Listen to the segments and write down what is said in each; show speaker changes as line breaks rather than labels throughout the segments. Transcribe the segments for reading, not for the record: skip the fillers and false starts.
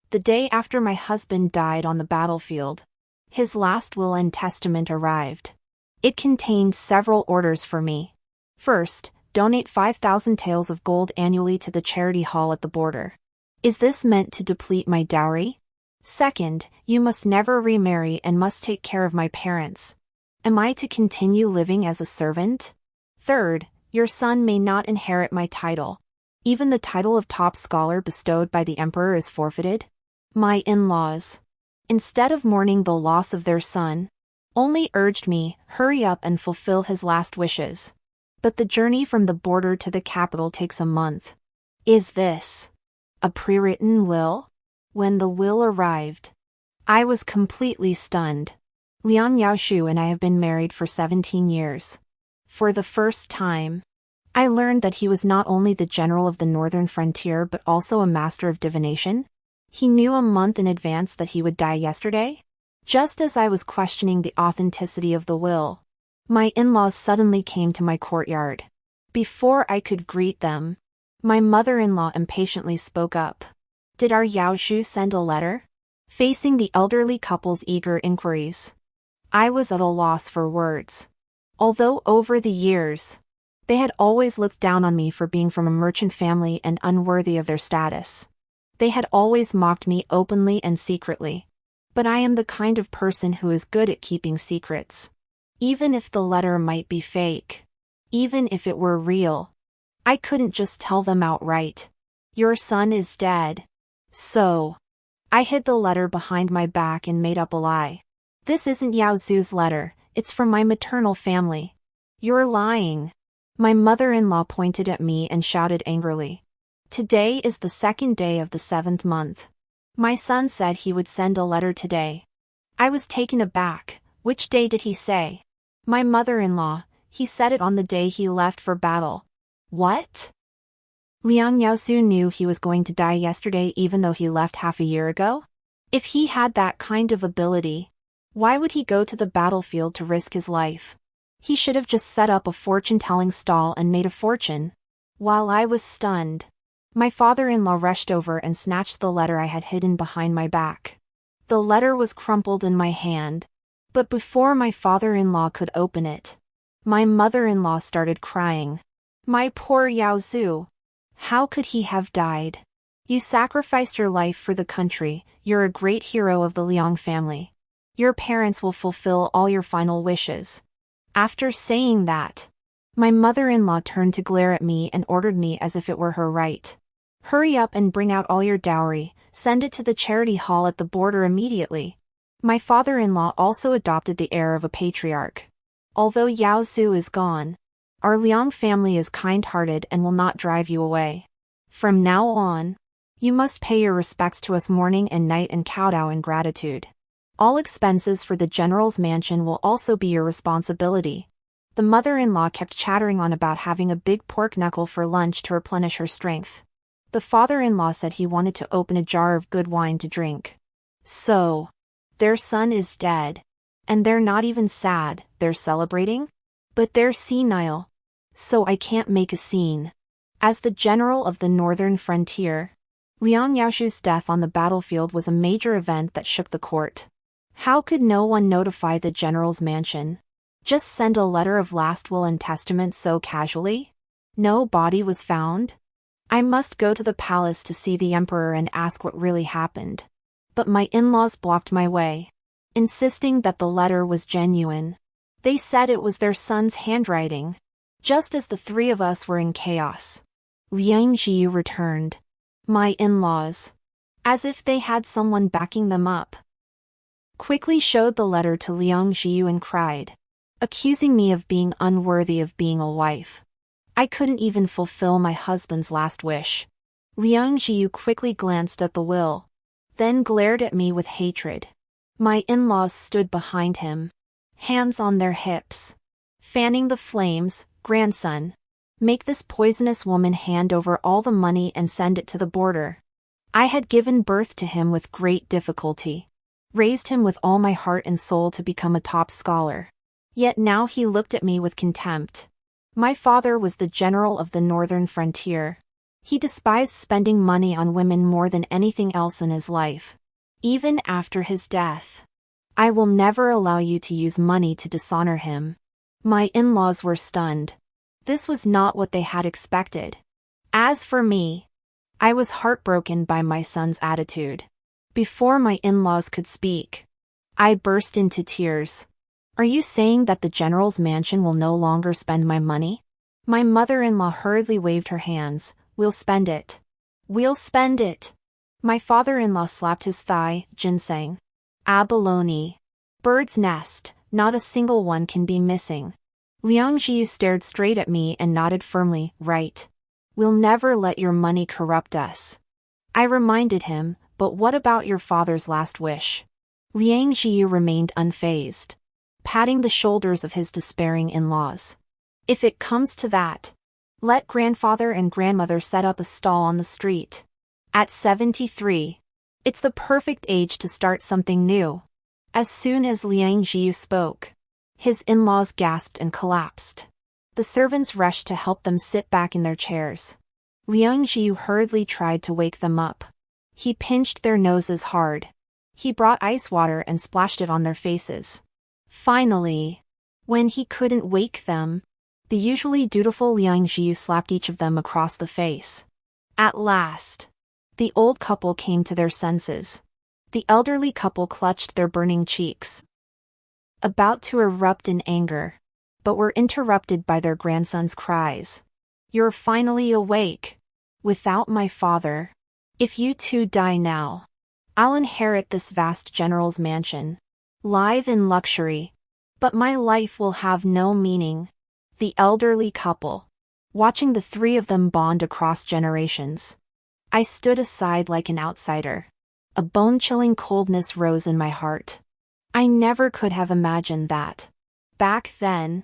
The day after my husband died on the battlefield, his last will and testament arrived. It contained several orders for me. First, donate 5,000 taels of gold annually to the charity hall at the border. Is this meant to deplete my dowry? Second, you must never remarry and must take care of my parents. Am I to continue living as a servant? Third, your son may not inherit my title. Even the title of top scholar bestowed by the emperor is forfeited. My in-laws, instead of mourning the loss of their son, only urged me, hurry up and fulfill his last wishes. But the journey from the border to the capital takes a month. Is this a prewritten will? When the will arrived, I was completely stunned. Liang Yaoshu and I have been married for 17 years. For the first time, I learned that he was not only the general of the northern frontier but also a master of divination. He knew a month in advance that he would die yesterday? Just as I was questioning the authenticity of the will, my in-laws suddenly came to my courtyard. Before I could greet them, my mother-in-law impatiently spoke up. Did our Yaoshu send a letter? Facing the elderly couple's eager inquiries, I was at a loss for words. Although over the years, they had always looked down on me for being from a merchant family and unworthy of their status. They had always mocked me openly and secretly. But I am the kind of person who is good at keeping secrets. Even if the letter might be fake, even if it were real, I couldn't just tell them outright. Your son is dead. So, I hid the letter behind my back and made up a lie. This isn't Yao Zu's letter, it's from my maternal family. You're lying. My mother-in-law pointed at me and shouted angrily. Today is the second day of the 7th month. My son said he would send a letter today. I was taken aback. Which day did he say? My mother-in-law, he said it on the day he left for battle. What? Liang Yaosu knew he was going to die yesterday even though he left half a year ago? If he had that kind of ability, why would he go to the battlefield to risk his life? He should have just set up a fortune-telling stall and made a fortune. While I was stunned, my father-in-law rushed over and snatched the letter I had hidden behind my back. The letter was crumpled in my hand, but before my father-in-law could open it, my mother-in-law started crying. My poor Yaozu. How could he have died? You sacrificed your life for the country, you're a great hero of the Liang family. Your parents will fulfill all your final wishes. After saying that, my mother-in-law turned to glare at me and ordered me as if it were her right. Hurry up and bring out all your dowry, send it to the charity hall at the border immediately. My father-in-law also adopted the air of a patriarch. Although Yao Zu is gone, our Liang family is kind-hearted and will not drive you away. From now on, you must pay your respects to us morning and night and kowtow in gratitude. All expenses for the general's mansion will also be your responsibility. The mother-in-law kept chattering on about having a big pork knuckle for lunch to replenish her strength. The father-in-law said he wanted to open a jar of good wine to drink. So, their son is dead. And they're not even sad, they're celebrating? But they're senile. So I can't make a scene. As the general of the northern frontier, Liang Yaoshu's death on the battlefield was a major event that shook the court. How could no one notify the general's mansion? Just send a letter of last will and testament so casually? No body was found? I must go to the palace to see the emperor and ask what really happened. But my in-laws blocked my way, insisting that the letter was genuine. They said it was their son's handwriting. Just as the three of us were in chaos, Liang Ji returned. My in-laws, as if they had someone backing them up, quickly showed the letter to Liang Jiu and cried, accusing me of being unworthy of being a wife. I couldn't even fulfill my husband's last wish. Liang Jiu quickly glanced at the will, then glared at me with hatred. My in-laws stood behind him, hands on their hips, fanning the flames. Grandson, make this poisonous woman hand over all the money and send it to the border. I had given birth to him with great difficulty, raised him with all my heart and soul to become a top scholar. Yet now he looked at me with contempt. My father was the general of the northern frontier. He despised spending money on women more than anything else in his life. Even after his death. I will never allow you to use money to dishonor him. My in-laws were stunned. This was not what they had expected. As for me, I was heartbroken by my son's attitude. Before my in-laws could speak, I burst into tears. Are you saying that the general's mansion will no longer spend my money? My mother-in-law hurriedly waved her hands. We'll spend it. We'll spend it. My father-in-law slapped his thigh. Ginseng. Abalone. Bird's nest, not a single one can be missing. Liang Jiu stared straight at me and nodded firmly. Right. We'll never let your money corrupt us. I reminded him, but what about your father's last wish? Liang Jiu remained unfazed, patting the shoulders of his despairing in-laws. If it comes to that, let grandfather and grandmother set up a stall on the street. At 73, it's the perfect age to start something new. As soon as Liang Jiu spoke, his in-laws gasped and collapsed. The servants rushed to help them sit back in their chairs. Liang Jiu hurriedly tried to wake them up. He pinched their noses hard. He brought ice water and splashed it on their faces. Finally, when he couldn't wake them, the usually dutiful Liang Jiu slapped each of them across the face. At last, the old couple came to their senses. The elderly couple clutched their burning cheeks, about to erupt in anger, but were interrupted by their grandson's cries. You're finally awake. Without my father. If you two die now, I'll inherit this vast general's mansion, live in luxury. But my life will have no meaning. The elderly couple, watching the three of them bond across generations. I stood aside like an outsider. A bone-chilling coldness rose in my heart. I never could have imagined that. Back then,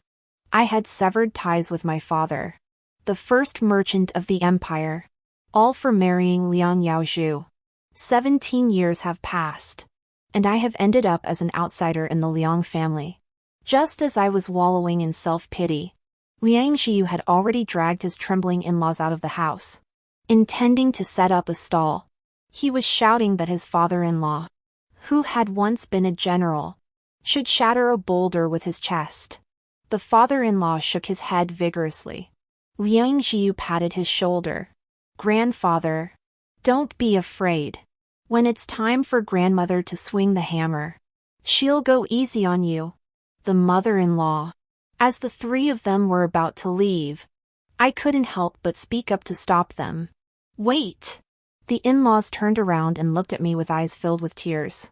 I had severed ties with my father, the first merchant of the empire, all for marrying Liang Yaozhu. 17 years have passed, and I have ended up as an outsider in the Liang family. Just as I was wallowing in self-pity, Liang Jiu had already dragged his trembling in-laws out of the house, intending to set up a stall. He was shouting that his father-in-law, who had once been a general, should shatter a boulder with his chest. The father-in-law shook his head vigorously. Liang Jiu patted his shoulder. Grandfather, don't be afraid. When it's time for grandmother to swing the hammer, she'll go easy on you. The mother-in-law. As the three of them were about to leave, I couldn't help but speak up to stop them. Wait! The in-laws turned around and looked at me with eyes filled with tears.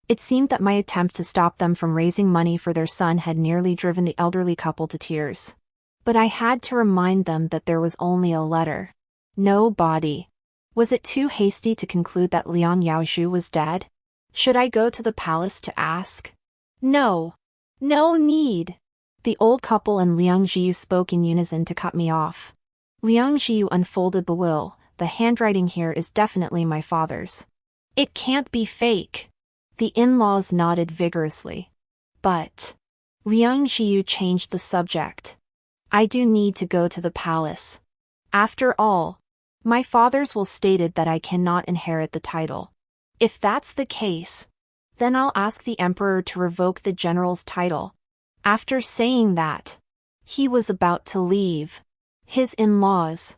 It seemed that my attempt to stop them from raising money for their son had nearly driven the elderly couple to tears. But I had to remind them that there was only a letter, no body. Was it too hasty to conclude that Liang Yaozhu was dead? Should I go to the palace to ask? No. No need. The old couple and Liang Jiu spoke in unison to cut me off. Liang Jiu unfolded the will. The handwriting here is definitely my father's. It can't be fake. The in-laws nodded vigorously. But Liang Jiu changed the subject. I do need to go to the palace. After all, my father's will stated that I cannot inherit the title. If that's the case, then I'll ask the emperor to revoke the general's title. After saying that, he was about to leave. His in-laws,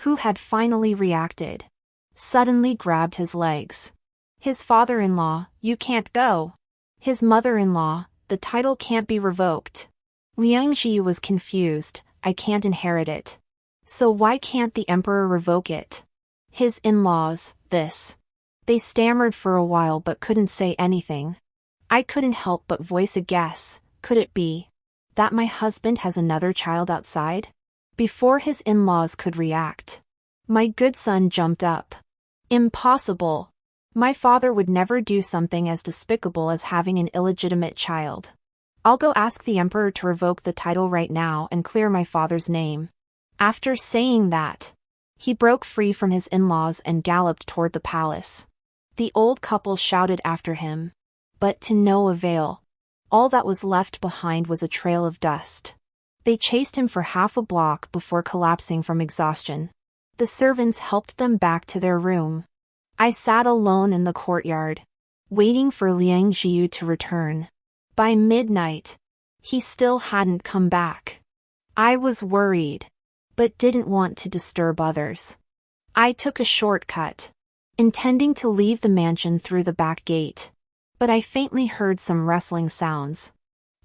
who had finally reacted, suddenly grabbed his legs. His father-in-law, you can't go. His mother-in-law, the title can't be revoked. Liang Jiu was confused. I can't inherit it. So why can't the emperor revoke it? His in-laws, this. They stammered for a while but couldn't say anything. I couldn't help but voice a guess. Could it be that my husband has another child outside? Before his in-laws could react, my good son jumped up. Impossible. My father would never do something as despicable as having an illegitimate child. I'll go ask the emperor to revoke the title right now and clear my father's name. After saying that, he broke free from his in-laws and galloped toward the palace. The old couple shouted after him, but to no avail. All that was left behind was a trail of dust. They chased him for half a block before collapsing from exhaustion. The servants helped them back to their room. I sat alone in the courtyard, waiting for Liang Jiu to return. By midnight, he still hadn't come back. I was worried, but didn't want to disturb others. I took a shortcut, intending to leave the mansion through the back gate, but I faintly heard some rustling sounds.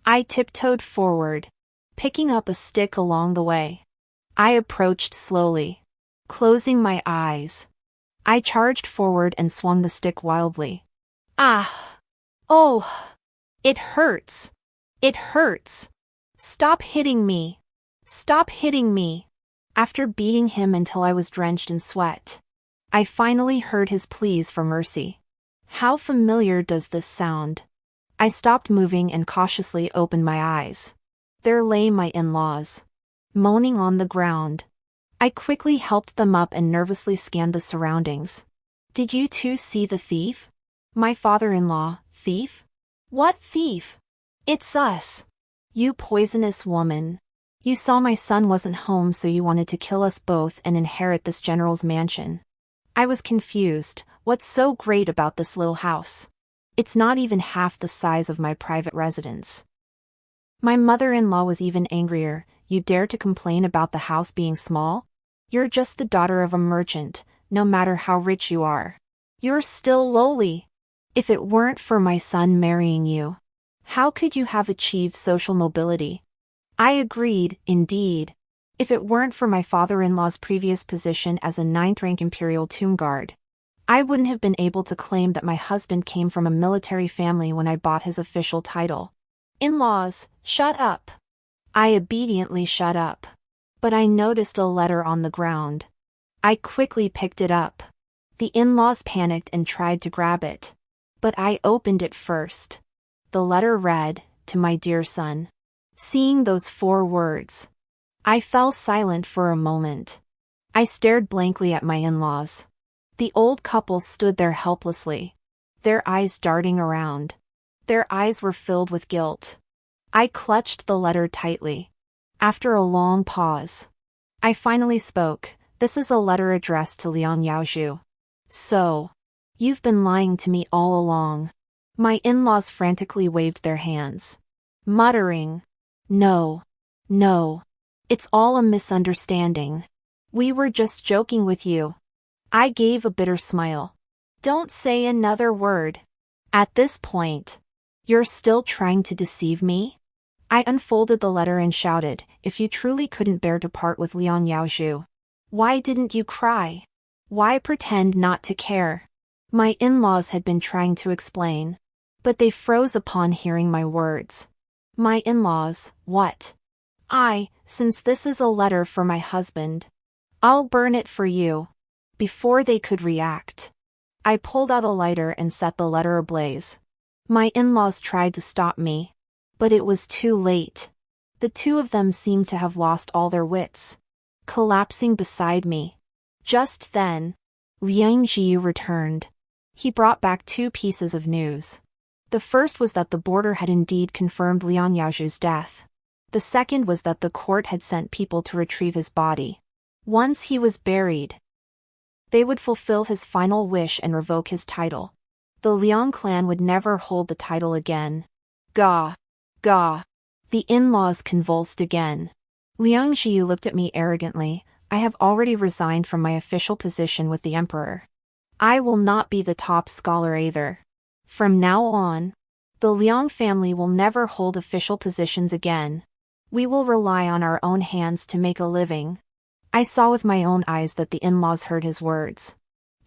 I tiptoed forward, picking up a stick along the way. I approached slowly, closing my eyes. I charged forward and swung the stick wildly. Ah! Oh! It hurts! It hurts! Stop hitting me! Stop hitting me! After beating him until I was drenched in sweat, I finally heard his pleas for mercy. How familiar does this sound? I stopped moving and cautiously opened my eyes. There lay my in-laws, moaning on the ground. I quickly helped them up and nervously scanned the surroundings. Did you two see the thief? My father-in-law, thief? What thief? It's us. You poisonous woman. You saw my son wasn't home, so you wanted to kill us both and inherit this general's mansion. I was confused. What's so great about this little house? It's not even half the size of my private residence. My mother-in-law was even angrier. You dare to complain about the house being small? You're just the daughter of a merchant, no matter how rich you are. You're still lowly. If it weren't for my son marrying you, how could you have achieved social mobility? I agreed, indeed. If it weren't for my father-in-law's previous position as a 9th-rank imperial tomb guard, I wouldn't have been able to claim that my husband came from a military family when I bought his official title. In-laws, shut up. I obediently shut up. But I noticed a letter on the ground. I quickly picked it up. The in-laws panicked and tried to grab it. But I opened it first. The letter read, "To my dear son." Seeing those 4 words, I fell silent for a moment. I stared blankly at my in-laws. The old couple stood there helplessly, their eyes darting around. Their eyes were filled with guilt. I clutched the letter tightly. After a long pause, I finally spoke. This is a letter addressed to Liang Yaozhu. So, you've been lying to me all along. My in-laws frantically waved their hands, muttering, No, no. It's all a misunderstanding. We were just joking with you. I gave a bitter smile. Don't say another word. At this point, you're still trying to deceive me? I unfolded the letter and shouted, if you truly couldn't bear to part with Liang Yaozhu, why didn't you cry? Why pretend not to care? My in-laws had been trying to explain, but they froze upon hearing my words. My in-laws, what? Since this is a letter for my husband, I'll burn it for you. Before they could react, I pulled out a lighter and set the letter ablaze. My in-laws tried to stop me, but it was too late. The 2 of them seemed to have lost all their wits, collapsing beside me. Just then, Liang Jiu returned. He brought back 2 pieces of news. The first was that the border had indeed confirmed Liang Yaozhu's death. The second was that the court had sent people to retrieve his body. Once he was buried, they would fulfill his final wish and revoke his title. The Liang clan would never hold the title again. Gah! Gah! The in-laws convulsed again. Liang Jiu looked at me arrogantly. I have already resigned from my official position with the emperor. I will not be the top scholar either. From now on, the Liang family will never hold official positions again. We will rely on our own hands to make a living. I saw with my own eyes that the in-laws heard his words.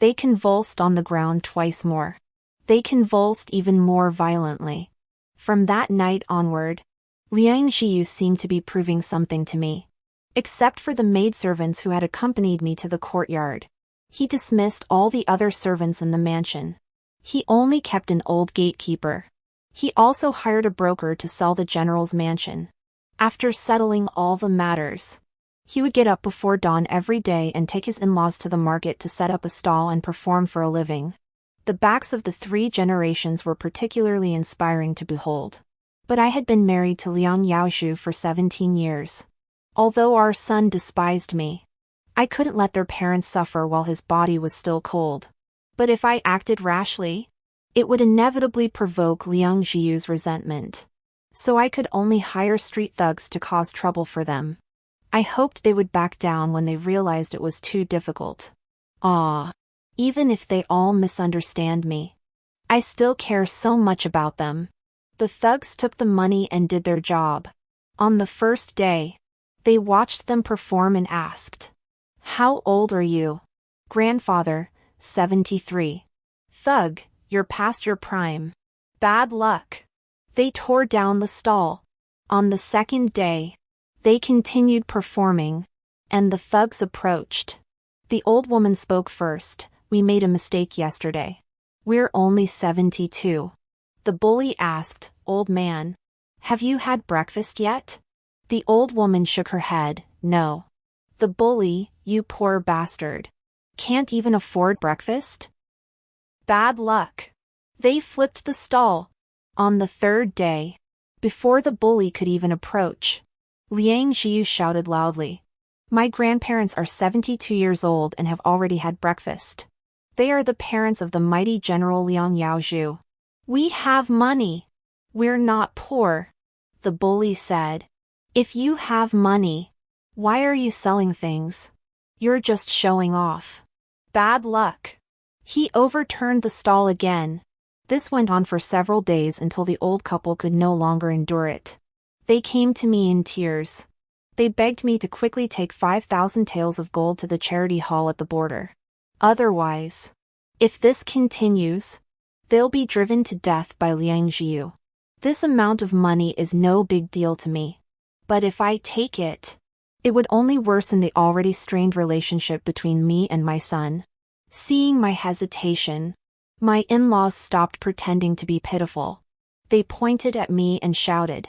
They convulsed on the ground twice more. They convulsed even more violently. From that night onward, Liang Jiu seemed to be proving something to me. Except for the maidservants who had accompanied me to the courtyard, he dismissed all the other servants in the mansion. He only kept an old gatekeeper. He also hired a broker to sell the general's mansion. After settling all the matters, he would get up before dawn every day and take his in-laws to the market to set up a stall and perform for a living. The backs of the 3 generations were particularly inspiring to behold. But I had been married to Liang Yaozhu for 17 years. Although our son despised me, I couldn't let their parents suffer while his body was still cold. But if I acted rashly, it would inevitably provoke Liang Jiu's resentment. So I could only hire street thugs to cause trouble for them. I hoped they would back down when they realized it was too difficult. Even if they all misunderstand me, I still care so much about them. The thugs took the money and did their job. On the first day, they watched them perform and asked, "How old are you?" "Grandfather, 73. "Thug, you're past your prime. Bad luck." They tore down the stall. On the second day, they continued performing, and the thugs approached. The old woman spoke first. "We made a mistake yesterday. We're only 72. The bully asked, "Old man, have you had breakfast yet?" The old woman shook her head, "No." The bully, "You poor bastard. Can't even afford breakfast? Bad luck." They flipped the stall. On the third day, before the bully could even approach, Liang Jiu shouted loudly, "My grandparents are 72 years old and have already had breakfast. They are the parents of the mighty General Liang Yaozhu. We have money. We're not poor." The bully said, "If you have money, why are you selling things? You're just showing off. Bad luck." He overturned the stall again. This went on for several days until the old couple could no longer endure it. They came to me in tears. They begged me to quickly take 5,000 taels of gold to the charity hall at the border. Otherwise, if this continues, they'll be driven to death by Liang Jiu. This amount of money is no big deal to me. But if I take it, it would only worsen the already strained relationship between me and my son. Seeing my hesitation, my in-laws stopped pretending to be pitiful. They pointed at me and shouted,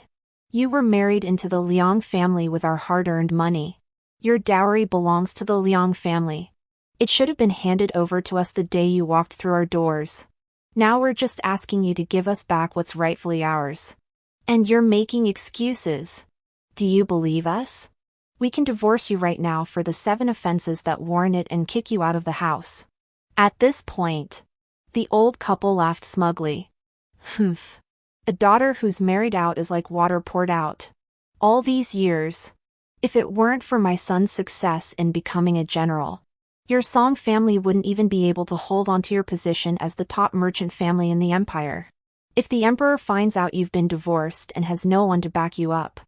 "You were married into the Liang family with our hard-earned money. Your dowry belongs to the Liang family. It should have been handed over to us the day you walked through our doors. Now we're just asking you to give us back what's rightfully ours. And you're making excuses. Do you believe us? We can divorce you right now for the 7 offenses that warrant it and kick you out of the house." At this point, the old couple laughed smugly. "Humph. A daughter who's married out is like water poured out. All these years, if it weren't for my son's success in becoming a general, your Song family wouldn't even be able to hold on to your position as the top merchant family in the empire. If the emperor finds out you've been divorced and has no one to back you up,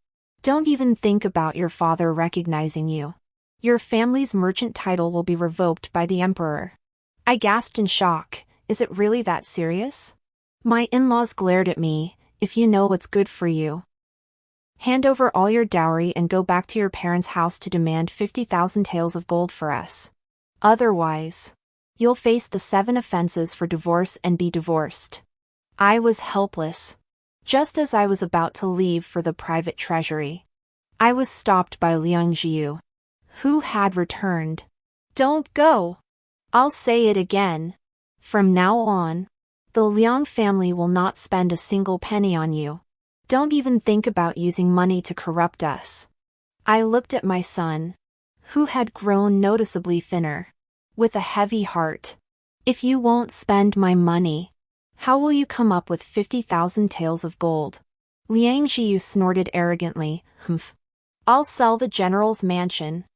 don't even think about your father recognizing you. Your family's merchant title will be revoked by the emperor." I gasped in shock. Is it really that serious? My in-laws glared at me. "If you know what's good for you, hand over all your dowry and go back to your parents' house to demand 50,000 taels of gold for us. Otherwise, you'll face the 7 offenses for divorce and be divorced." I was helpless. Just as I was about to leave for the private treasury, I was stopped by Liang Jiu, who had returned. "Don't go. I'll say it again. From now on, the Liang family will not spend a single penny on you. Don't even think about using money to corrupt us." I looked at my son, who had grown noticeably thinner, with a heavy heart. "If you won't spend my money, how will you come up with 50,000 taels of gold?" Liang Jiu snorted arrogantly. "Humph. I'll sell the general's mansion."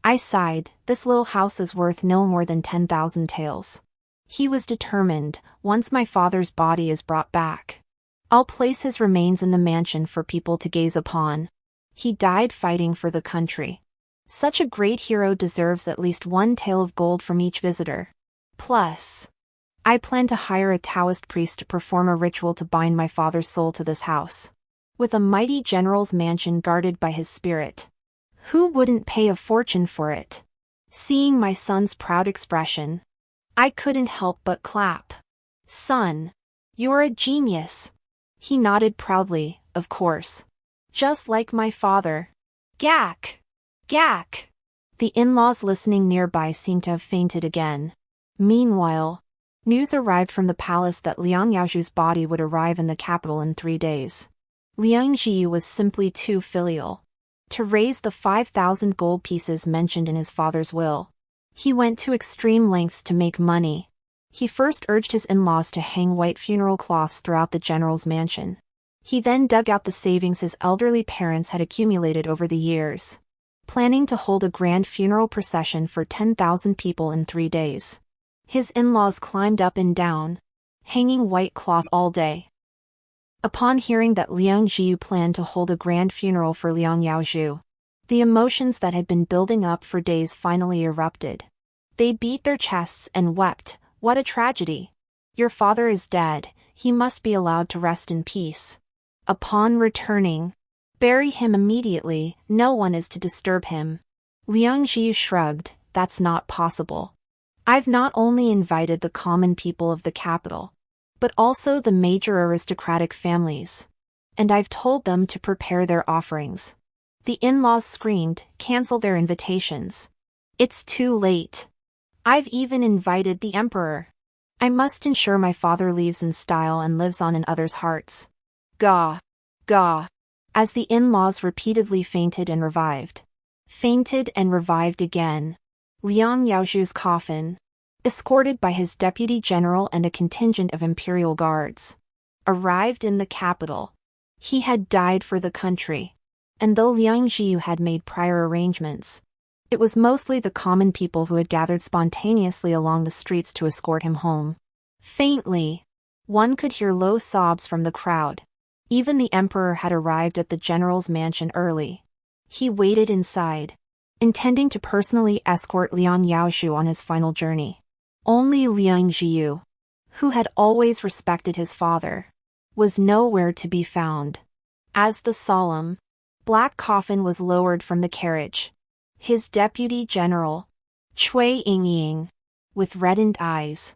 I sighed. This little house is worth no more than 10,000 taels. He was determined. "Once my father's body is brought back, I'll place his remains in the mansion for people to gaze upon. He died fighting for the country. Such a great hero deserves at least 1 tael of gold from each visitor. Plus, I plan to hire a Taoist priest to perform a ritual to bind my father's soul to this house, with a mighty general's mansion guarded by his spirit. Who wouldn't pay a fortune for it?" Seeing my son's proud expression, I couldn't help but clap. "Son, you're a genius." He nodded proudly. "Of course. Just like my father." Gak! Gak! The in-laws listening nearby seemed to have fainted again. Meanwhile, news arrived from the palace that Liang Yaozhu's body would arrive in the capital in 3 days. Liang Jiu was simply too filial. to raise the 5,000 gold pieces mentioned in his father's will. He went to extreme lengths to make money. He first urged his in-laws to hang white funeral cloths throughout the general's mansion. He then dug out the savings his elderly parents had accumulated over the years, planning to hold a grand funeral procession for 10,000 people in 3 days. His in-laws climbed up and down, hanging white cloth all day. Upon hearing that Liang Jiu planned to hold a grand funeral for Liang Yaozhu, the emotions that had been building up for days finally erupted. They beat their chests and wept, "What a tragedy! Your father is dead, he must be allowed to rest in peace. Upon returning, bury him immediately, no one is to disturb him." Liang Jiu shrugged, "That's not possible. I've not only invited the common people of the capital, but also the major aristocratic families, and I've told them to prepare their offerings." The in-laws screamed, "Cancel their invitations. It's too late. I've even invited the emperor. I must ensure my father leaves in style and lives on in others' hearts." Gah! Gah! As the in-laws repeatedly fainted and revived again, Liang Yaozhu's coffin, escorted by his deputy general and a contingent of imperial guards, arrived in the capital. He had died for the country, and though Liang Jiu had made prior arrangements, it was mostly the common people who had gathered spontaneously along the streets to escort him home. Faintly, one could hear low sobs from the crowd. Even the emperor had arrived at the general's mansion early. He waited inside, intending to personally escort Liang Yaozhu on his final journey. Only Liang Jiu, who had always respected his father, was nowhere to be found. As the solemn, black coffin was lowered from the carriage, his deputy general, Cui Yingying, with reddened eyes,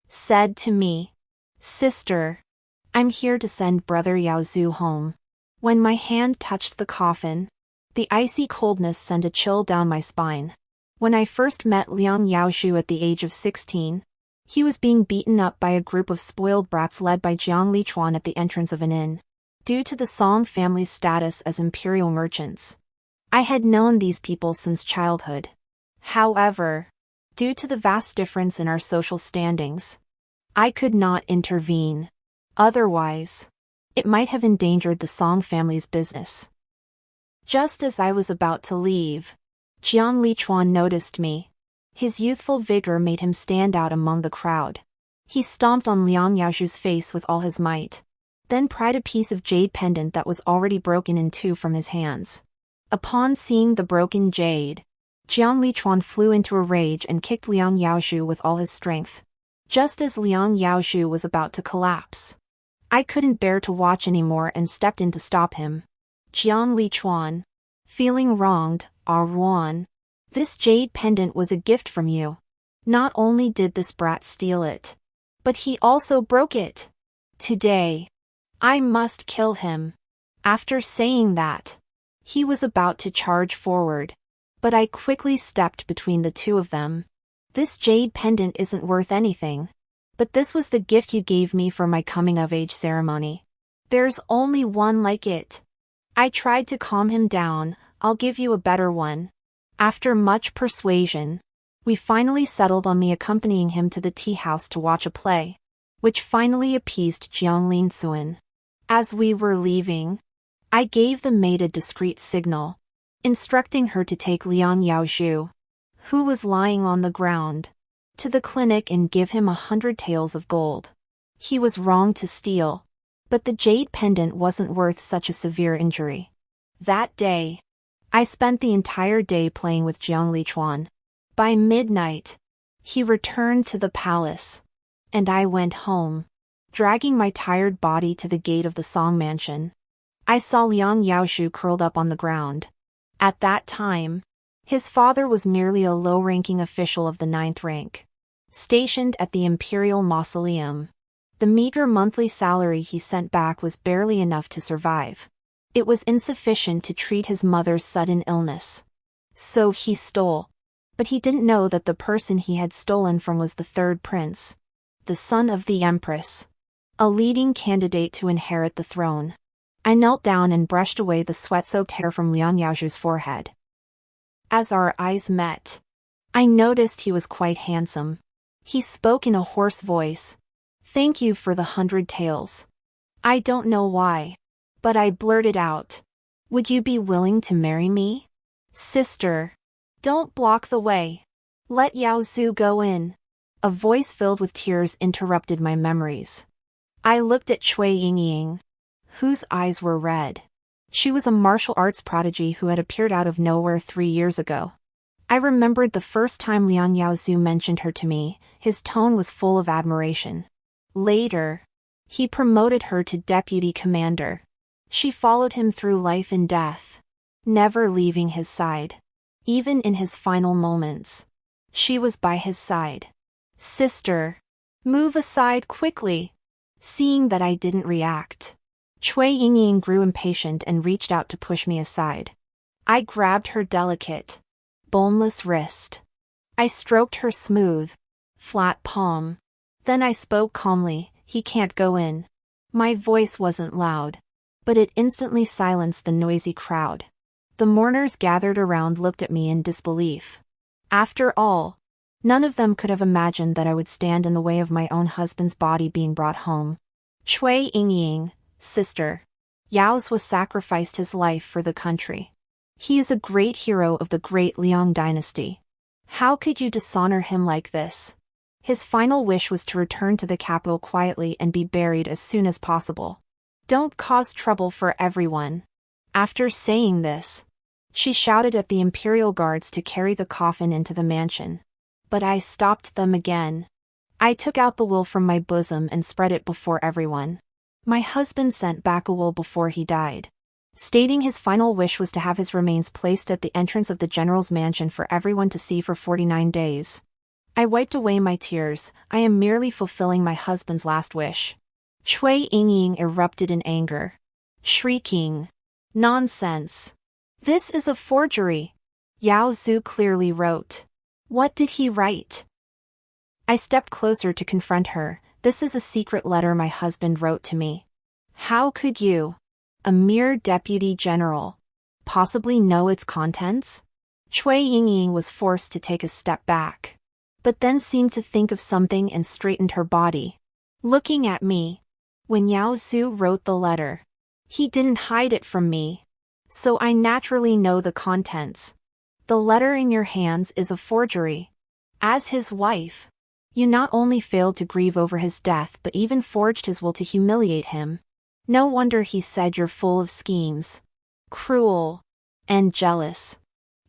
said to me, "Sister, I'm here to send brother Yaozhu home." When my hand touched the coffin, the icy coldness sent a chill down my spine. When I first met Liang Yaozhu at the age of 16, he was being beaten up by a group of spoiled brats led by Jiang Lichuan at the entrance of an inn, due to the Song family's status as imperial merchants. I had known these people since childhood. However, due to the vast difference in our social standings, I could not intervene. Otherwise, it might have endangered the Song family's business. Just as I was about to leave, Jiang Lichuan noticed me. His youthful vigor made him stand out among the crowd. He stomped on Liang Yaozhu's face with all his might, then pried a piece of jade pendant that was already broken in two from his hands. Upon seeing the broken jade, Jiang Lichuan flew into a rage and kicked Liang Yaozhu with all his strength. Just as Liang Yaozhu was about to collapse, I couldn't bear to watch anymore and stepped in to stop him. "Jiang Lichuan, feeling wronged, Ruan, this jade pendant was a gift from you. Not only did this brat steal it, but he also broke it. Today, I must kill him." After saying that, he was about to charge forward, but I quickly stepped between the two of them. "This jade pendant isn't worth anything, but this was the gift you gave me for my coming-of-age ceremony. There's only one like it." I tried to calm him down. "I'll give you a better one." After much persuasion, we finally settled on me accompanying him to the tea house to watch a play, which finally appeased Jiang Linsuan. As we were leaving, I gave the maid a discreet signal, instructing her to take Liang Yaozhu, who was lying on the ground, to the clinic and give him 100 taels of gold. He was wrong to steal, but the jade pendant wasn't worth such a severe injury. That day, I spent the entire day playing with Jiang Lichuan. By midnight, he returned to the palace, and I went home, dragging my tired body to the gate of the Song mansion. I saw Liang Yaozhu curled up on the ground. At that time, his father was merely a low-ranking official of the 9th rank, stationed at the imperial mausoleum. The meager monthly salary he sent back was barely enough to survive. It was insufficient to treat his mother's sudden illness. So he stole. But he didn't know that the person he had stolen from was the third prince, the son of the empress, a leading candidate to inherit the throne. I knelt down and brushed away the sweat-soaked hair from Liang Yaozhu's forehead. As our eyes met, I noticed he was quite handsome. He spoke in a hoarse voice. "Thank you for the 100 taels. I don't know why, but I blurted out. Would you be willing to marry me? Sister, don't block the way. Let Yaozhu go in." A voice filled with tears interrupted my memories. I looked at Cui Yingying, whose eyes were red. She was a martial arts prodigy who had appeared out of nowhere 3 years ago. I remembered the first time Liang Yaozhu mentioned her to me. His tone was full of admiration. Later, he promoted her to deputy commander. She followed him through life and death, never leaving his side. Even in his final moments, she was by his side. "Sister, move aside quickly." Seeing that I didn't react, Cui Yingying grew impatient and reached out to push me aside. I grabbed her delicate, boneless wrist. I stroked her smooth, flat palm. Then I spoke calmly, "He can't go in." My voice wasn't loud, but it instantly silenced the noisy crowd. The mourners gathered around looked at me in disbelief. After all, none of them could have imagined that I would stand in the way of my own husband's body being brought home. "Cui Yingying, sister. Yaozhu sacrificed his life for the country. He is a great hero of the great Liang dynasty. How could you dishonor him like this?" His final wish was to return to the capital quietly and be buried as soon as possible. "Don't cause trouble for everyone." After saying this, she shouted at the imperial guards to carry the coffin into the mansion. But I stopped them again. I took out the will from my bosom and spread it before everyone. My husband sent back a will before he died, stating his final wish was to have his remains placed at the entrance of the general's mansion for everyone to see for 49 days. I wiped away my tears. I am merely fulfilling my husband's last wish. Cui Yingying erupted in anger, shrieking, "Nonsense! This is a forgery!" Yaozhu clearly wrote. What did he write? I stepped closer to confront her. "This is a secret letter my husband wrote to me." "How could you, a mere deputy general, possibly know its contents?" Cui Yingying was forced to take a step back, but then seemed to think of something and straightened her body, looking at me. "When Yaozhu wrote the letter, he didn't hide it from me, so I naturally know the contents. The letter in your hands is a forgery. As his wife, you not only failed to grieve over his death but even forged his will to humiliate him. No wonder he said you're full of schemes, cruel, and jealous.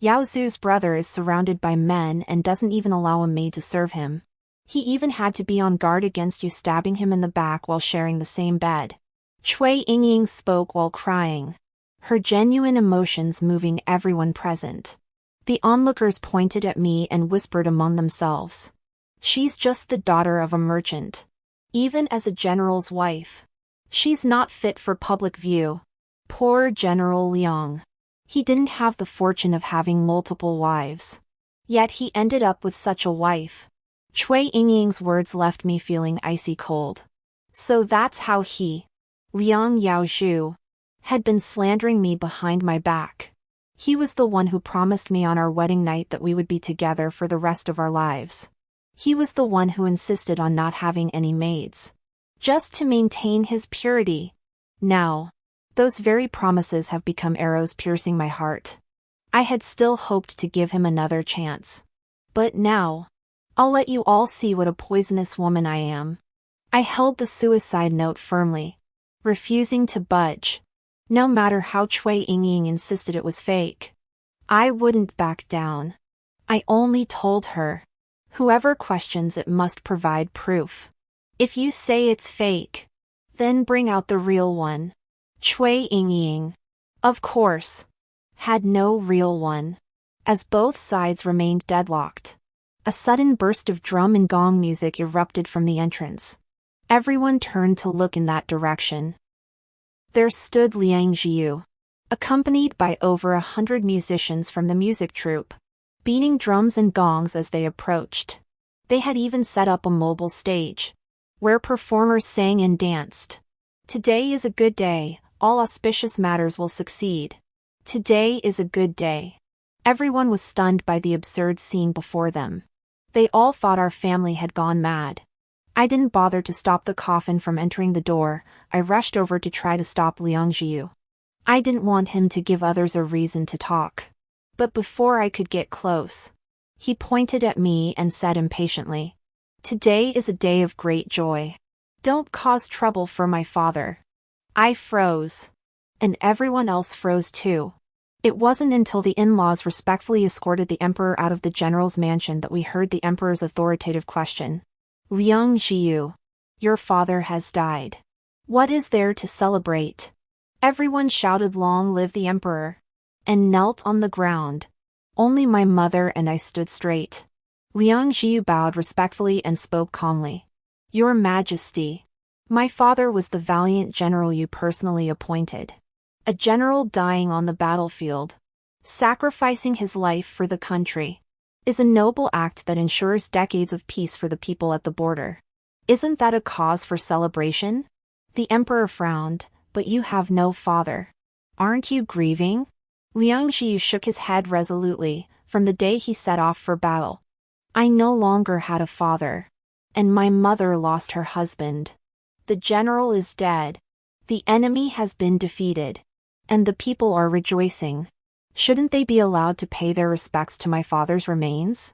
Yaozhu's brother is surrounded by men and doesn't even allow a maid to serve him. He even had to be on guard against you stabbing him in the back while sharing the same bed." Cui Yingying spoke while crying, her genuine emotions moving everyone present. The onlookers pointed at me and whispered among themselves. "She's just the daughter of a merchant. Even as a general's wife, she's not fit for public view. Poor General Liang. He didn't have the fortune of having multiple wives. Yet he ended up with such a wife." Cui Yingying's words left me feeling icy cold. So that's how he, Liang Yaozhu, had been slandering me behind my back. He was the one who promised me on our wedding night that we would be together for the rest of our lives. He was the one who insisted on not having any maids, just to maintain his purity. Now, those very promises have become arrows piercing my heart. I had still hoped to give him another chance. But now, I'll let you all see what a poisonous woman I am. I held the suicide note firmly, refusing to budge. No matter how Cui Yingying insisted it was fake, I wouldn't back down. I only told her, whoever questions it must provide proof. If you say it's fake, then bring out the real one. Cui Yingying, of course, had no real one. As both sides remained deadlocked, a sudden burst of drum and gong music erupted from the entrance. Everyone turned to look in that direction. There stood Liang Jiu, accompanied by over 100 musicians from the music troupe, beating drums and gongs as they approached. They had even set up a mobile stage, where performers sang and danced. "Today is a good day, all auspicious matters will succeed. Today is a good day. Everyone was stunned by the absurd scene before them. They all thought our family had gone mad. I didn't bother to stop the Coffin from entering the door. I rushed over to try to stop Liang Jiu. I didn't want him to give others a reason to talk. But before I could get close, he pointed at me and said impatiently, "Today is a day of great joy. Don't cause trouble for my father." I froze. And everyone else froze too. It wasn't until the in-laws respectfully escorted the emperor out of the general's mansion that we heard the emperor's authoritative question. "Liang Jiu, your father has died. What is there to celebrate?" Everyone shouted "Long live the emperor," and knelt on the ground. Only my mother and I stood straight. Liang Jiu bowed respectfully and spoke calmly. "Your Majesty, my father was the valiant general you personally appointed. A general dying on the battlefield, sacrificing his life for the country, is a noble act that ensures decades of peace for the people at the border. Isn't that a cause for celebration?" The emperor frowned. "But you have no father. Aren't you grieving?" Liang Jiu shook his head resolutely. "From the day he set off for battle, I no longer had a father. And my mother lost her husband. The general is dead. The enemy has been defeated. And the people are rejoicing. Shouldn't they be allowed to pay their respects to my father's remains?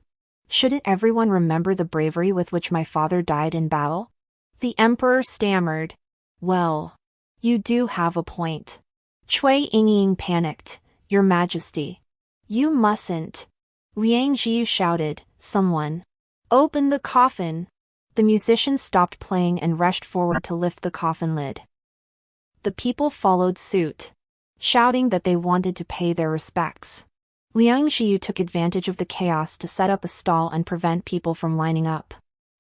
Shouldn't everyone remember the bravery with which my father died in battle?" The emperor stammered. "Well, you do have a point." Cui Yingying panicked. "Your Majesty, you mustn't." Liang Jiu shouted, "Someone, open the coffin." The musicians stopped playing and rushed forward to lift the coffin lid. The people followed suit, shouting that they wanted to pay their respects. Liang Jiu took advantage of the chaos to set up a stall and prevent people from lining up.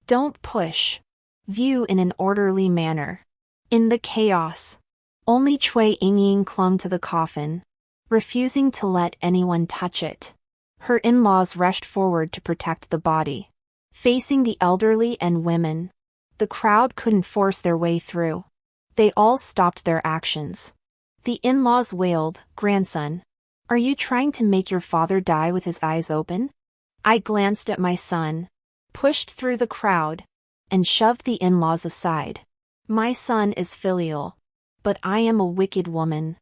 "Don't push. View in an orderly manner." In the chaos, only Cui Yingying clung to the coffin, refusing to let anyone touch it. Her in-laws rushed forward to protect the body, facing the elderly and women. The crowd couldn't force their way through. They all stopped their actions. The in-laws wailed, "Grandson, are you trying to make your father die with his eyes open?" I glanced at my son, pushed through the crowd, and shoved the in-laws aside. My son is filial, but I am a wicked woman.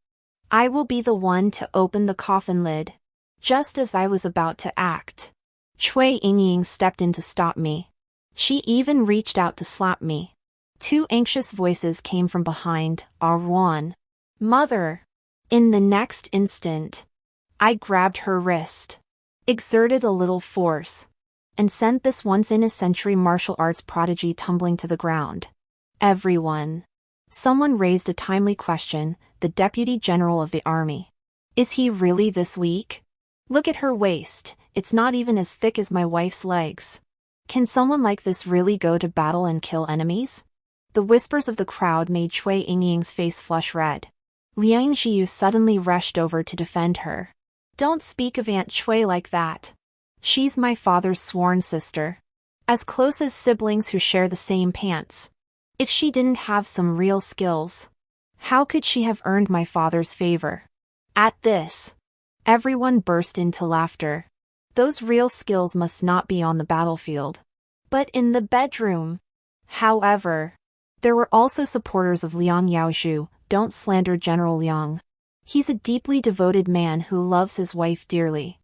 I will be the one to open the coffin lid. Just as I was about to act, Cui Yingying stepped in to stop me. She even reached out to slap me. Two anxious voices came from behind. "Arwan, mother!" In the next instant, I grabbed her wrist, exerted a little force, and sent this once-in-a-century martial arts prodigy tumbling to the ground. Everyone. Someone raised a timely question, the Deputy General of the Army. "Is he really this weak? Look at her waist, it's not even as thick as my wife's legs. Can someone like this really go to battle and kill enemies?" The whispers of the crowd made Cui Yingying's face flush red. Liang Jiu suddenly rushed over to defend her. "Don't speak of Aunt Cui like that. She's my father's sworn sister. As close as siblings who share the same pants. If she didn't have some real skills, how could she have earned my father's favor?" At this, everyone burst into laughter. Those real skills must not be on the battlefield, but in the bedroom. However, there were also supporters of Liang Yaozhu. "Don't slander General Liang. He's a deeply devoted man who loves his wife dearly."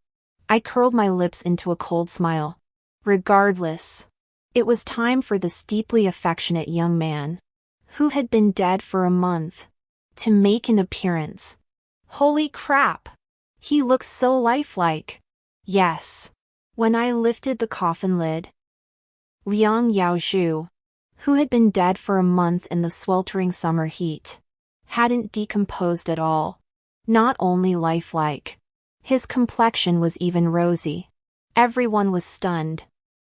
I curled my lips into a cold smile. Regardless, it was time for this deeply affectionate young man, who had been dead for a month, to make an appearance. Holy crap! He looked so lifelike. Yes. When I lifted the coffin lid, Liang Yaozhu, who had been dead for a month in the sweltering summer heat, hadn't decomposed at all. Not only lifelike, his complexion was even rosy. Everyone was stunned.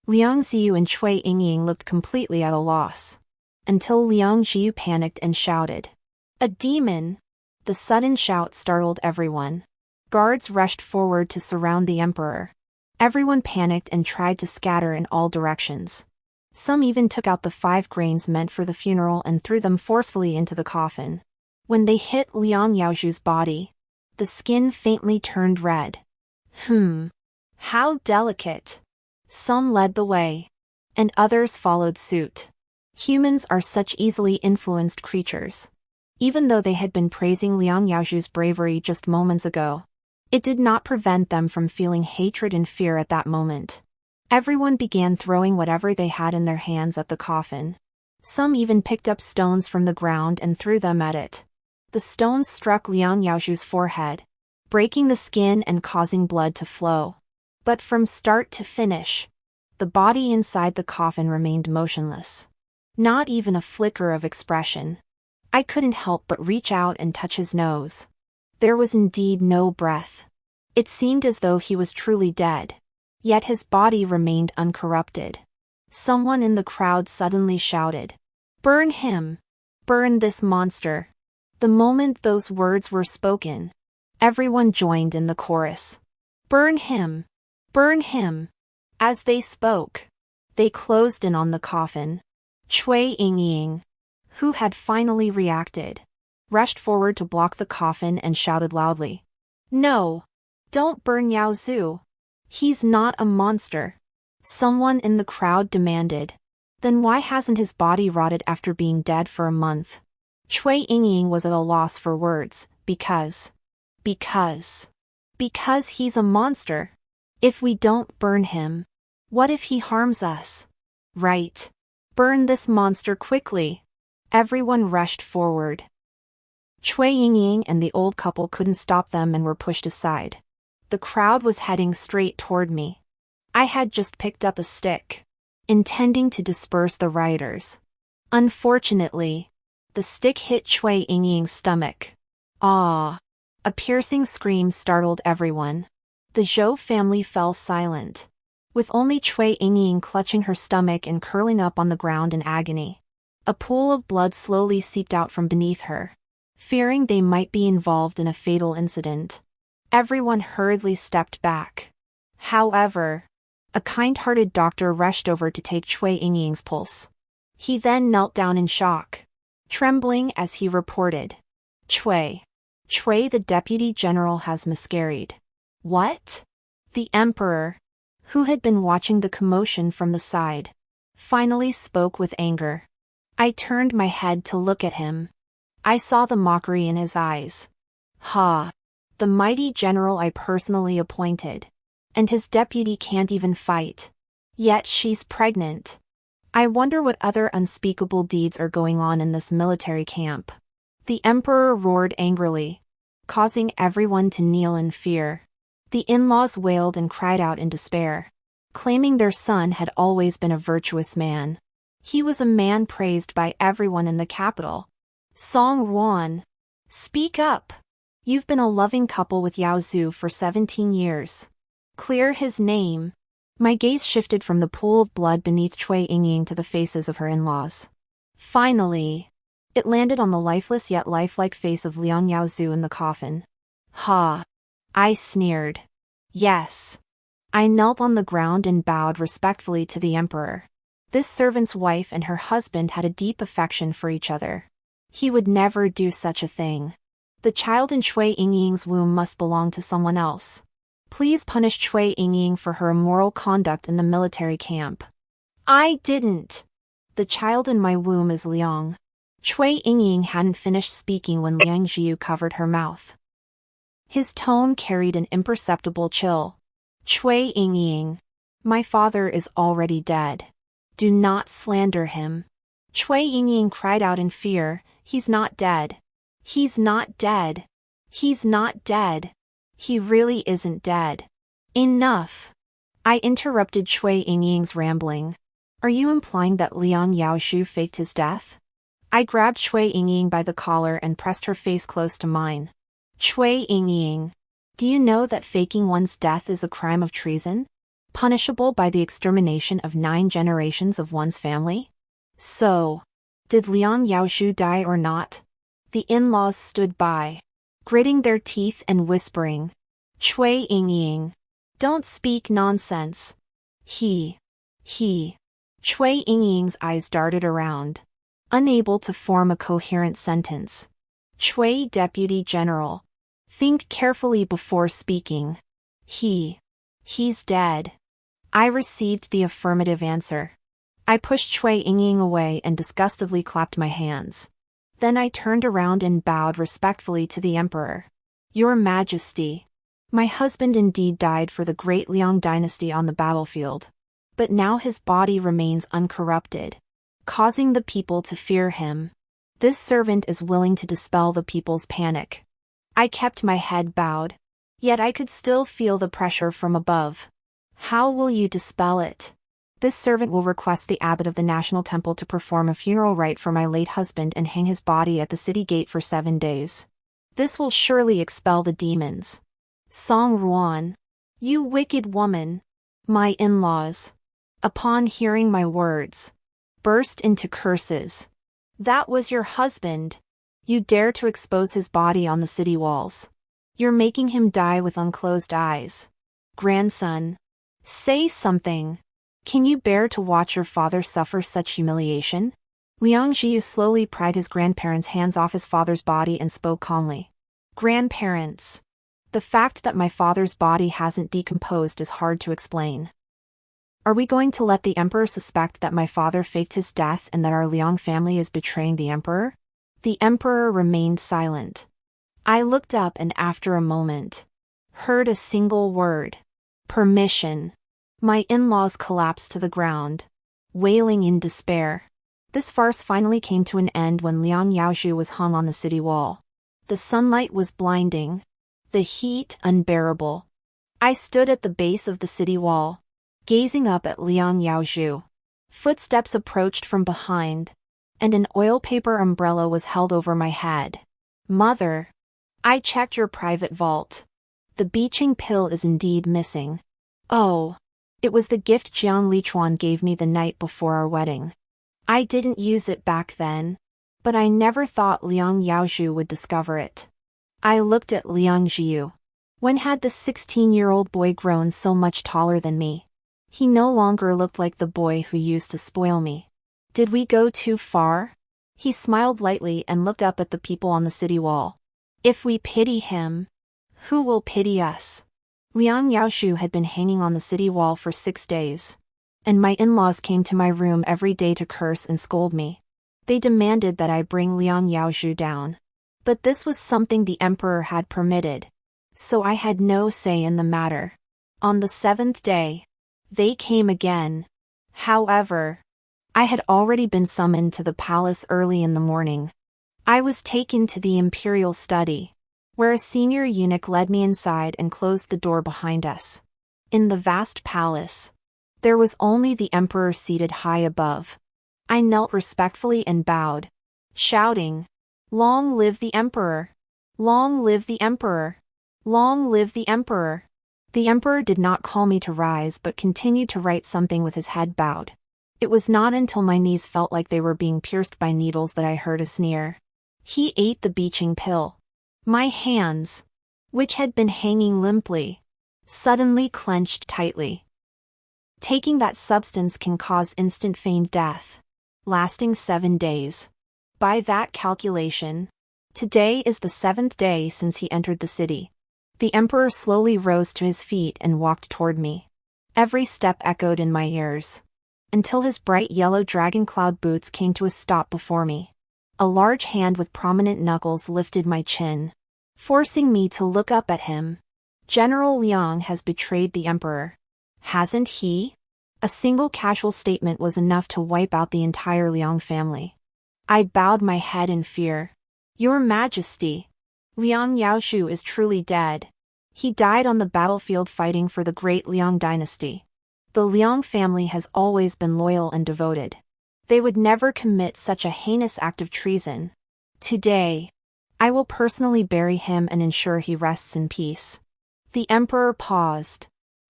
Liang Jiu and Cui Yingying looked completely at a loss. Until Liang Jiu panicked and shouted, "A demon!" The sudden shout startled everyone. Guards rushed forward to surround the emperor. Everyone panicked and tried to scatter in all directions. Some even took out the 5 grains meant for the funeral and threw them forcefully into the coffin. When they hit Liang Yaoju's body, the skin faintly turned red. How delicate. Some led the way, and others followed suit. Humans are such easily influenced creatures. Even though they had been praising Liang Yaoju's bravery just moments ago, it did not prevent them from feeling hatred and fear at that moment. Everyone began throwing whatever they had in their hands at the coffin. Some even picked up stones from the ground and threw them at it. The stones struck Liang Yaoju's forehead, breaking the skin and causing blood to flow. But from start to finish, the body inside the coffin remained motionless. Not even a flicker of expression. I couldn't help but reach out and touch his nose. There was indeed no breath. It seemed as though he was truly dead. Yet his body remained uncorrupted. Someone in the crowd suddenly shouted, "Burn him! Burn this monster!" The moment those words were spoken, everyone joined in the chorus. "Burn him! Burn him!" As they spoke, they closed in on the coffin. Cui Yingying, who had finally reacted, rushed forward to block the coffin and shouted loudly, "No! Don't burn Yao Zhu! He's not a monster!" Someone in the crowd demanded, "Then why hasn't his body rotted after being dead for a month?" Cui Yingying was at a loss for words. Because he's a monster. If we don't burn him, what if he harms us? Right. Burn this monster quickly. Everyone rushed forward. Cui Yingying and the old couple couldn't stop them and were pushed aside. The crowd was heading straight toward me. I had just picked up a stick, intending to disperse the rioters. Unfortunately, the stick hit Cui Yingying's stomach. Ah! A piercing scream startled everyone. The Zhou family fell silent, with only Cui Yingying clutching her stomach and curling up on the ground in agony. A pool of blood slowly seeped out from beneath her. Fearing they might be involved in a fatal incident, everyone hurriedly stepped back. However, a kind-hearted doctor rushed over to take Cui Yingying's pulse. He then knelt down in shock, trembling as he reported, Cui, the deputy general has miscarried." "What?" The emperor, who had been watching the commotion from the side, finally spoke with anger. I turned my head to look at him. I saw the mockery in his eyes. Ha! The mighty general I personally appointed, and his deputy can't even fight. Yet she's pregnant. I wonder what other unspeakable deeds are going on in this military camp. The emperor roared angrily, causing everyone to kneel in fear. The in-laws wailed and cried out in despair, claiming their son had always been a virtuous man. He was a man praised by everyone in the capital. Song Ruan, speak up! You've been a loving couple with Yao Zhu for 17 years. Clear his name. My gaze shifted from the pool of blood beneath Cui Yingying to the faces of her in-laws. Finally, it landed on the lifeless yet lifelike face of Liang Yaozhu in the coffin. Ha! I sneered. Yes. I knelt on the ground and bowed respectfully to the emperor. This servant's wife and her husband had a deep affection for each other. He would never do such a thing. The child in Cui Yingying's womb must belong to someone else. Please punish Cui Yingying for her immoral conduct in the military camp. I didn't. The child in my womb is Liang. Cui Yingying hadn't finished speaking when Liang Jiu covered her mouth. His tone carried an imperceptible chill. Cui Yingying, my father is already dead. Do not slander him. Cui Yingying cried out in fear. He's not dead. He's not dead. He's not dead. He really isn't dead. Enough. I interrupted Cui Yingying's rambling. Are you implying that Liang Yaoshu faked his death? I grabbed Cui Yingying by the collar and pressed her face close to mine. Cui Yingying, do you know that faking one's death is a crime of treason? Punishable by the extermination of 9 generations of one's family? So, did Liang Yaoshu die or not? The in-laws stood by, gritting their teeth and whispering, Cui Yingying, don't speak nonsense. Cui Yingying's eyes darted around, unable to form a coherent sentence. Chui Deputy General. Think carefully before speaking. He's dead. I received the affirmative answer. I pushed Chui Yingying away and disgustedly clapped my hands. Then I turned around and bowed respectfully to the emperor. Your Majesty. My husband indeed died for the great Liang dynasty on the battlefield. But now his body remains uncorrupted, causing the people to fear him. This servant is willing to dispel the people's panic. I kept my head bowed. Yet I could still feel the pressure from above. How will you dispel it? This servant will request the abbot of the national temple to perform a funeral rite for my late husband and hang his body at the city gate for 7 days. This will surely expel the demons. Song Ruan. You wicked woman. My in-laws, upon hearing my words, burst into curses. That was your husband. You dare to expose his body on the city walls. You're making him die with unclosed eyes. Grandson. Say something. Can you bear to watch your father suffer such humiliation? Liang Jiu slowly pried his grandparents' hands off his father's body and spoke calmly. Grandparents. The fact that my father's body hasn't decomposed is hard to explain. Are we going to let the emperor suspect that my father faked his death and that our Liang family is betraying the emperor? The emperor remained silent. I looked up and after a moment, heard a single word. Permission. My in-laws collapsed to the ground, wailing in despair. This farce finally came to an end when Liang Yaozhu was hung on the city wall. The sunlight was blinding, the heat unbearable. I stood at the base of the city wall, gazing up at Liang Yaozhu. Footsteps approached from behind, and an oil paper umbrella was held over my head. Mother. I checked your private vault. The beaching pill is indeed missing. Oh. It was the gift Jiang Lichuan gave me the night before our wedding. I didn't use it back then, but I never thought Liang Yaozhu would discover it. I looked at Liang Jiu. When had the 16-year-old boy grown so much taller than me? He no longer looked like the boy who used to spoil me. Did we go too far? He smiled lightly and looked up at the people on the city wall. If we pity him, who will pity us? Liang Yaozhu had been hanging on the city wall for 6 days, and my in-laws came to my room every day to curse and scold me. They demanded that I bring Liang Yaozhu down. But this was something the emperor had permitted, so I had no say in the matter. On the 7th day, they came again. However, I had already been summoned to the palace early in the morning. I was taken to the imperial study, where a senior eunuch led me inside and closed the door behind us. In the vast palace, there was only the emperor seated high above. I knelt respectfully and bowed, shouting, "Long live the emperor! Long live the emperor! Long live the emperor!" The emperor did not call me to rise but continued to write something with his head bowed. It was not until my knees felt like they were being pierced by needles that I heard a sneer. He ate the beaching pill. My hands, which had been hanging limply, suddenly clenched tightly. Taking that substance can cause instant feigned death, lasting 7 days. By that calculation, today is the 7th day since he entered the city. The emperor slowly rose to his feet and walked toward me. Every step echoed in my ears, until his bright yellow dragon cloud boots came to a stop before me. A large hand with prominent knuckles lifted my chin, forcing me to look up at him. General Liang has betrayed the emperor. Hasn't he? A single casual statement was enough to wipe out the entire Liang family. I bowed my head in fear. Your Majesty, Liang Yaozhu is truly dead. He died on the battlefield fighting for the great Liang dynasty. The Liang family has always been loyal and devoted. They would never commit such a heinous act of treason. Today, I will personally bury him and ensure he rests in peace. The emperor paused,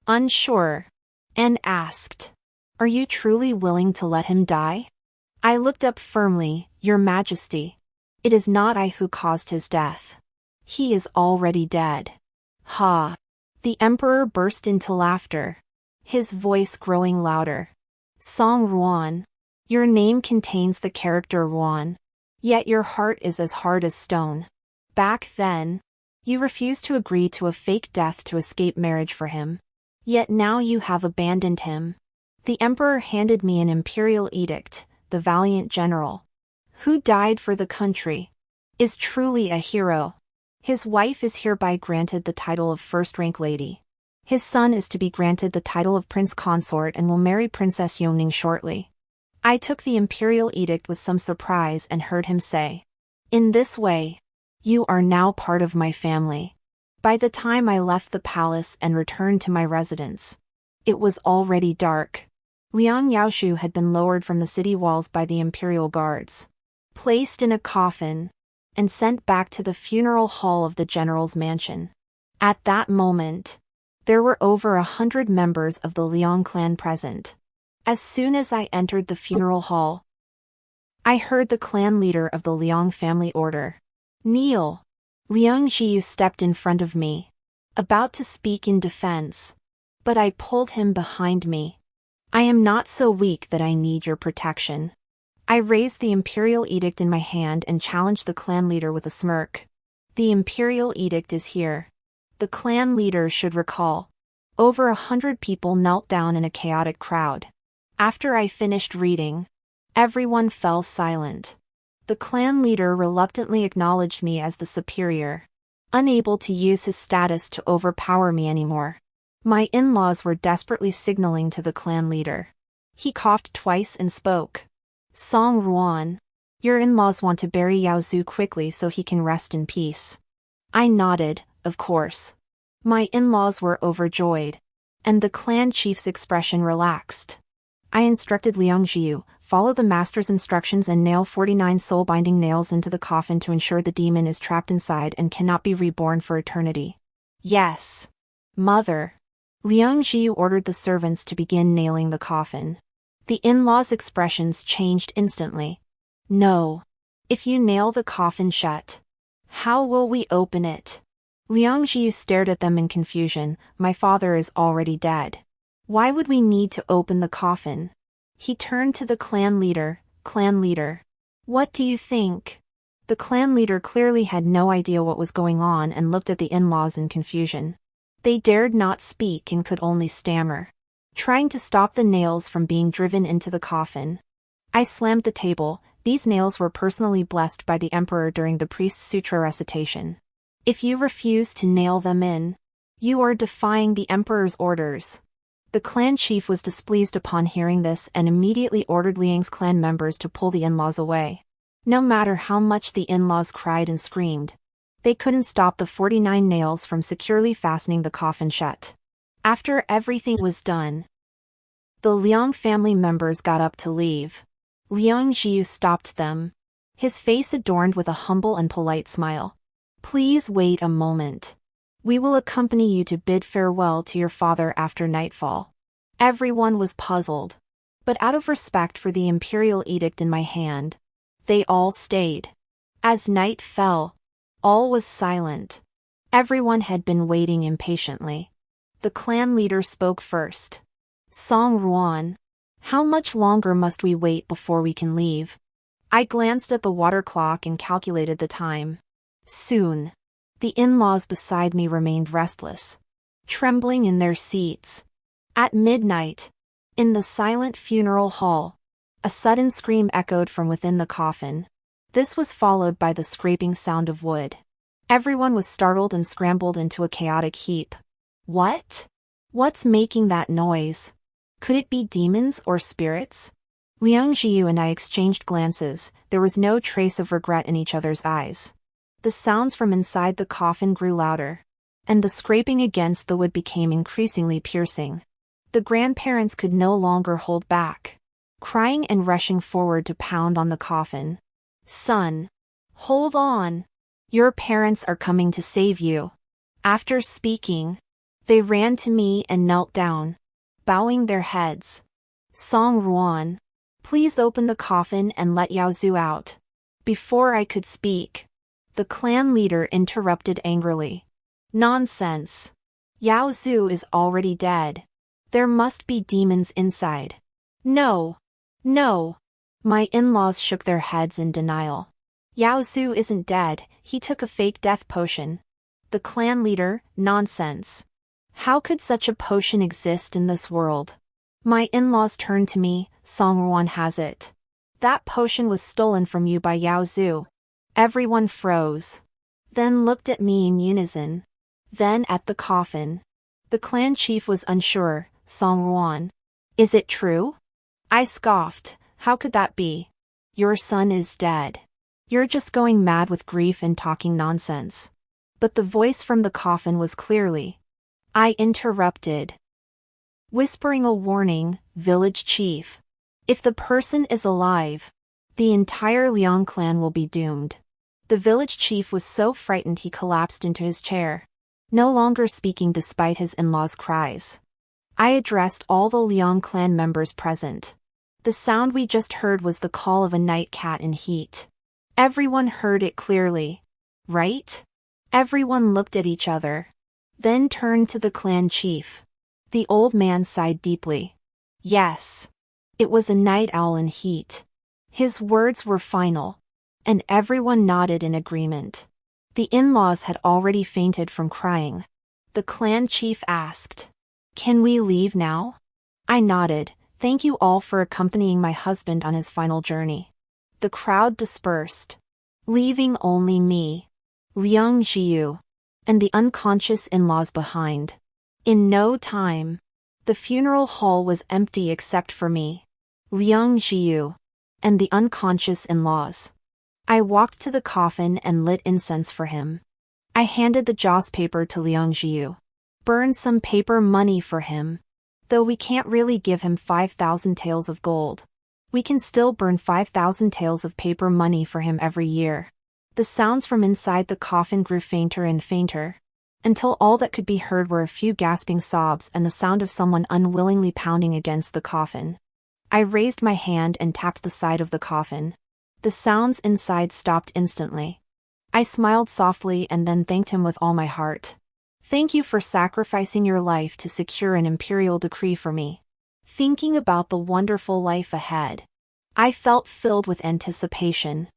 unsure, and asked, "Are you truly willing to let him die?" I looked up firmly, "Your Majesty, it is not I who caused his death. He is already dead." Ha! The emperor burst into laughter, his voice growing louder. Song Ruan, your name contains the character Ruan, yet your heart is as hard as stone. Back then, you refused to agree to a fake death to escape marriage for him. Yet now you have abandoned him. The emperor handed me an imperial edict, the valiant general, who died for the country, is truly a hero. His wife is hereby granted the title of first-rank lady. His son is to be granted the title of prince consort and will marry Princess Yongning shortly. I took the imperial edict with some surprise and heard him say, "In this way, you are now part of my family." By the time I left the palace and returned to my residence, it was already dark. Liang Yaoshu had been lowered from the city walls by the imperial guards, placed in a coffin, and sent back to the funeral hall of the general's mansion. At that moment, there were over 100 members of the Liang clan present. As soon as I entered the funeral hall, I heard the clan leader of the Liang family order, "Kneel." Liang Jiyu stepped in front of me, about to speak in defense, but I pulled him behind me. "I am not so weak that I need your protection." I raised the imperial edict in my hand and challenged the clan leader with a smirk. "The imperial edict is here," the clan leader should recall. Over 100 people knelt down in a chaotic crowd. After I finished reading, everyone fell silent. The clan leader reluctantly acknowledged me as the superior, unable to use his status to overpower me anymore. My in-laws were desperately signaling to the clan leader. He coughed twice and spoke. "Song Ruan, your in-laws want to bury Yao Zhu quickly so he can rest in peace." I nodded, of course. My in-laws were overjoyed, and the clan chief's expression relaxed. I instructed Liang Jiyu, "Follow the master's instructions and nail 49 soul-binding nails into the coffin to ensure the demon is trapped inside and cannot be reborn for eternity." "Yes, mother." Liang Jiyu ordered the servants to begin nailing the coffin. The in-laws' expressions changed instantly. "No. If you nail the coffin shut, how will we open it?" Liang Jiyu stared at them in confusion. "My father is already dead. Why would we need to open the coffin?" He turned to the clan leader. "Clan leader, what do you think?" The clan leader clearly had no idea what was going on and looked at the in-laws in confusion. They dared not speak and could only stammer, trying to stop the nails from being driven into the coffin. I slammed the table. These nails were personally blessed by the emperor during the priest's sutra recitation. If you refuse to nail them in, you are defying the emperor's orders. The clan chief was displeased upon hearing this and immediately ordered Liang's clan members to pull the in-laws away. No matter how much the in-laws cried and screamed, they couldn't stop the 49 nails from securely fastening the coffin shut. After everything was done, the Liang family members got up to leave. Liang Jiyu stopped them, his face adorned with a humble and polite smile. "Please wait a moment. We will accompany you to bid farewell to your father after nightfall." Everyone was puzzled, but out of respect for the imperial edict in my hand, they all stayed. As night fell, all was silent. Everyone had been waiting impatiently. The clan leader spoke first. "Song Ruan, how much longer must we wait before we can leave?" I glanced at the water clock and calculated the time. Soon. The in-laws beside me remained restless, trembling in their seats. At midnight, in the silent funeral hall, a sudden scream echoed from within the coffin. This was followed by the scraping sound of wood. Everyone was startled and scrambled into a chaotic heap. "What? What's making that noise? Could it be demons or spirits?" Liang Jiyu and I exchanged glances. There was no trace of regret in each other's eyes. The sounds from inside the coffin grew louder, and the scraping against the wood became increasingly piercing. The grandparents could no longer hold back, crying and rushing forward to pound on the coffin. "Son, hold on. Your parents are coming to save you." After speaking, they ran to me and knelt down, bowing their heads. "Song Ruan, please open the coffin and let Yao Zhu out." Before I could speak, the clan leader interrupted angrily. "Nonsense. Yao Zhu is already dead. There must be demons inside." "No. No." My in-laws shook their heads in denial. Yao Zhu isn't dead, he took a fake death potion. The clan leader, nonsense. How could such a potion exist in this world? My in-laws turned to me, Songruan has it. That potion was stolen from you by Yao Zhu. Everyone froze. Then looked at me in unison. Then at the coffin. The clan chief was unsure, Songruan. Is it true? I scoffed, how could that be? Your son is dead. You're just going mad with grief and talking nonsense. But the voice from the coffin was clearly. I interrupted. Whispering a warning, village chief. If the person is alive, the entire Liang clan will be doomed. The village chief was so frightened he collapsed into his chair, no longer speaking despite his in-laws' cries. I addressed all the Liang clan members present. The sound we just heard was the call of a night cat in heat. Everyone heard it clearly. Right? Everyone looked at each other. Then turned to the clan chief. The old man sighed deeply. Yes. It was a night owl in heat. His words were final. And everyone nodded in agreement. The in-laws had already fainted from crying. The clan chief asked, "Can we leave now?" I nodded, "Thank you all for accompanying my husband on his final journey." The crowd dispersed, leaving only me, Liang Jiu, and the unconscious in-laws behind. In no time, the funeral hall was empty except for me, Liang Jiu, and the unconscious in-laws. I walked to the coffin and lit incense for him. I handed the joss paper to Liang Jiu. Burn some paper money for him. Though we can't really give him 5,000 taels of gold, we can still burn 5,000 taels of paper money for him every year. The sounds from inside the coffin grew fainter and fainter, until all that could be heard were a few gasping sobs and the sound of someone unwillingly pounding against the coffin. I raised my hand and tapped the side of the coffin. The sounds inside stopped instantly. I smiled softly and then thanked him with all my heart. Thank you for sacrificing your life to secure an imperial decree for me. Thinking about the wonderful life ahead, I felt filled with anticipation.